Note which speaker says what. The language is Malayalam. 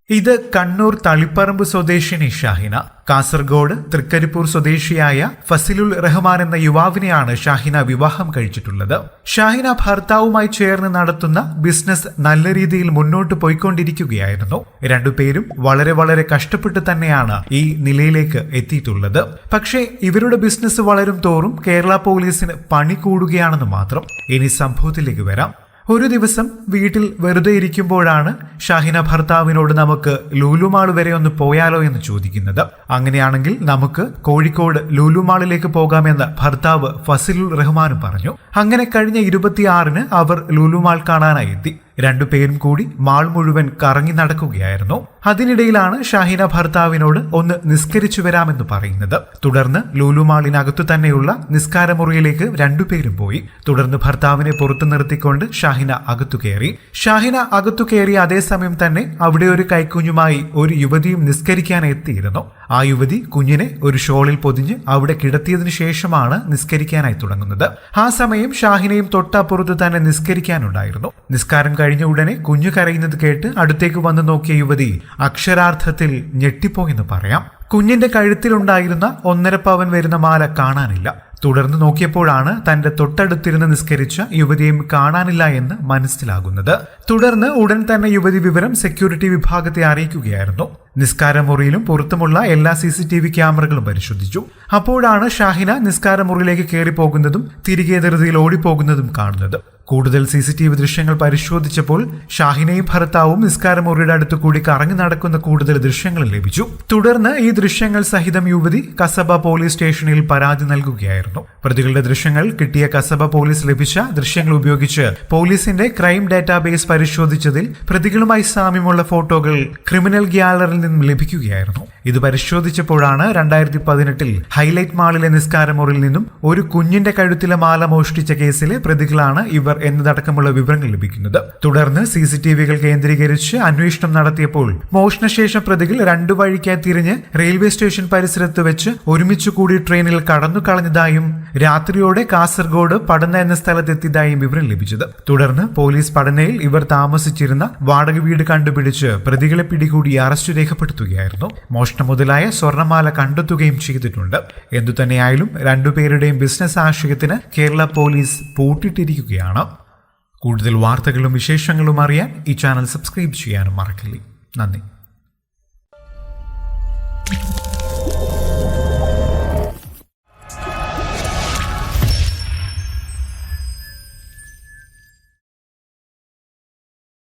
Speaker 1: ഇത് കണ്ണൂർ തളിപ്പറമ്പ് സ്വദേശിനി ഷാഹിന. കാസർഗോഡ് തൃക്കരിപ്പൂർ സ്വദേശിയായ ഫസിലുൽ റഹ്മാൻ എന്ന യുവാവിനെയാണ് ഷാഹിന വിവാഹം കഴിച്ചിട്ടുള്ളത്. ഷാഹിന ഭർത്താവുമായി ചേർന്ന് നടത്തുന്ന ബിസിനസ് നല്ല രീതിയിൽ മുന്നോട്ട് പോയിക്കൊണ്ടിരിക്കുകയായിരുന്നു. രണ്ടുപേരും വളരെ കഷ്ടപ്പെട്ട് തന്നെയാണ് ഈ നിലയിലേക്ക് എത്തിയിട്ടുള്ളത്. പക്ഷേ ഇവരുടെ ബിസിനസ് വളരും തോറും കേരള പോലീസിന് പണി കൂടുകയാണെന്ന് മാത്രം. ഇനി സംഭവത്തിലേക്ക് വരാം. ഒരു ദിവസം വീട്ടിൽ വെറുതെ ഇരിക്കുമ്പോഴാണ് ഷാഹിന ഭർത്താവിനോട് നമുക്ക് ലുലുമാൾ വരെ ഒന്ന് പോയാലോ എന്ന് ചോദിക്കുന്നത്. അങ്ങനെയാണെങ്കിൽ നമുക്ക് കോഴിക്കോട് ലുലുമാളിലേക്ക് പോകാമെന്ന് ഭർത്താവ് ഫസിലുൽ റഹ്മാനും പറഞ്ഞു. അങ്ങനെ കഴിഞ്ഞ 26-ന് അവർ ലുലുമാൾ കാണാനായി എത്തി. രണ്ടുപേരും കൂടി മാൾ മുഴുവൻ കറങ്ങി നടക്കുകയായിരുന്നു. അതിനിടയിലാണ് ഷാഹിന ഭർത്താവിനോട് ഒന്ന് നിസ്കരിച്ചു വരാമെന്ന് പറയുന്നത്. തുടർന്ന് ലുലുമാളിനകത്തു തന്നെയുള്ള നിസ്കാരമുറിയിലേക്ക് രണ്ടുപേരും പോയി. തുടർന്ന് ഭർത്താവിനെ പുറത്തു നിർത്തിക്കൊണ്ട് ഷാഹിന അകത്തു കയറി. ഷാഹിന അകത്തു കയറിയ അതേസമയം തന്നെ അവിടെ ഒരു കൈക്കുഞ്ഞുമായി ഒരു യുവതിയും നിസ്കരിക്കാൻ എത്തിയിരുന്നു. ആ യുവതി കുഞ്ഞിനെ ഒരു ഷോളിൽ പൊതിഞ്ഞ് അവിടെ കിടത്തിയതിനു ശേഷമാണ് നിസ്കരിക്കാനായി തുടങ്ങുന്നത്. ആ സമയം ഷാഹിനയും തൊട്ടപ്പുറത്ത് തന്നെ നിസ്കരിക്കാനുണ്ടായിരുന്നു. നിസ്കാരം കഴിഞ്ഞ ഉടനെ കുഞ്ഞു കരയുന്നത് കേട്ട് അടുത്തേക്ക് വന്നു നോക്കിയ യുവതി അക്ഷരാർത്ഥത്തിൽ ഞെട്ടിപ്പോയെന്ന് പറയാം. കുഞ്ഞിന്റെ കഴുത്തിലുണ്ടായിരുന്ന 1.5 പവൻ വരുന്ന മാല കാണാനില്ല. തുടർന്ന് നോക്കിയപ്പോഴാണ് തന്റെ തൊട്ടടുത്തിരുന്ന് നിസ്കരിച്ച യുവതിയും കാണാനില്ല എന്ന് മനസ്സിലാകുന്നത്. തുടർന്ന് ഉടൻ തന്നെ യുവതി വിവരം സെക്യൂരിറ്റി വിഭാഗത്തെ അറിയിക്കുകയായിരുന്നു. നിസ്കാരമുറിയിലും പുറത്തുമുള്ള എല്ലാ CCTV ക്യാമറകളും പരിശോധിച്ചു. അപ്പോഴാണ് ഷാഹിന നിസ്കാരമുറിയിലേക്ക് കയറി പോകുന്നതും തിരികെ ധൃതിയിൽ ഓടിപ്പോകുന്നതും കാണുന്നത്. കൂടുതൽ CCTV ദൃശ്യങ്ങൾ പരിശോധിച്ചപ്പോൾ ഷാഹിനയും ഭർത്താവും നിസ്കാരമുറിയുടെ അടുത്തു കൂടി കറങ്ങി നടക്കുന്ന കൂടുതൽ ദൃശ്യങ്ങൾ ലഭിച്ചു. തുടർന്ന് ഈ ദൃശ്യങ്ങൾ സഹിതം യുവതി കസബ പോലീസ് സ്റ്റേഷനിൽ പരാതി നൽകുകയായിരുന്നു. പ്രതികളുടെ ദൃശ്യങ്ങൾ കിട്ടിയ കസബ പോലീസ് ലഭിച്ച ദൃശ്യങ്ങൾ ഉപയോഗിച്ച് പോലീസിന്റെ ക്രൈം ഡാറ്റാബേസ് പരിശോധിച്ചതിൽ പ്രതികളുമായി സാമ്യമുള്ള ഫോട്ടോകൾ ക്രിമിനൽ ഗ്യാലറിയിൽ നിന്നും ലഭിക്കുകയായിരുന്നു. ഇത് പരിശോധിച്ചപ്പോഴാണ് 2018-ൽ ഹൈലൈറ്റ് മാളിലെ നിസ്കാരമുറിയിൽ നിന്നും ഒരു കുഞ്ഞിന്റെ കഴുത്തിലെ മാല മോഷ്ടിച്ച കേസിലെ പ്രതികളാണ് ഇവർ എന്നതടക്കമുള്ള വിവരങ്ങൾ ലഭിക്കുന്നത്. തുടർന്ന് CCTVകൾ കേന്ദ്രീകരിച്ച് അന്വേഷണം നടത്തിയപ്പോൾ മോഷണശേഷം പ്രതികൾ 2 വഴിക്കായി തിരിഞ്ഞ് റെയിൽവേ സ്റ്റേഷൻ പരിസരത്ത് വെച്ച് ഒരുമിച്ച് കൂടി ട്രെയിനിൽ കടന്നു കളഞ്ഞതായും രാത്രിയോടെ കാസർഗോഡ് പടന്ന എന്ന സ്ഥലത്തെത്തിയതായും വിവരം ലഭിച്ചത്. തുടർന്ന് പോലീസ് പടനയിൽ ഇവർ താമസിച്ചിരുന്ന വാടക വീട് കണ്ടുപിടിച്ച് പ്രതികളെ പിടികൂടി അറസ്റ്റ് രേഖപ്പെടുത്തുകയായിരുന്നു. മോഷണം മുതലായ സ്വർണ്ണമാല കണ്ടെത്തുകയും ചെയ്തിട്ടുണ്ട്. എന്തുതന്നെയായാലും രണ്ടുപേരുടെയും ബിസിനസ് ആശയത്തിന് കേരള പോലീസ് പൂട്ടിട്ടിരിക്കുകയാണ്. കൂടുതൽ വാർത്തകളും വിശേഷങ്ങളും അറിയാൻ ഈ ചാനൽ സബ്സ്ക്രൈബ് ചെയ്യാനും മറക്കില്ലേ. നന്ദി.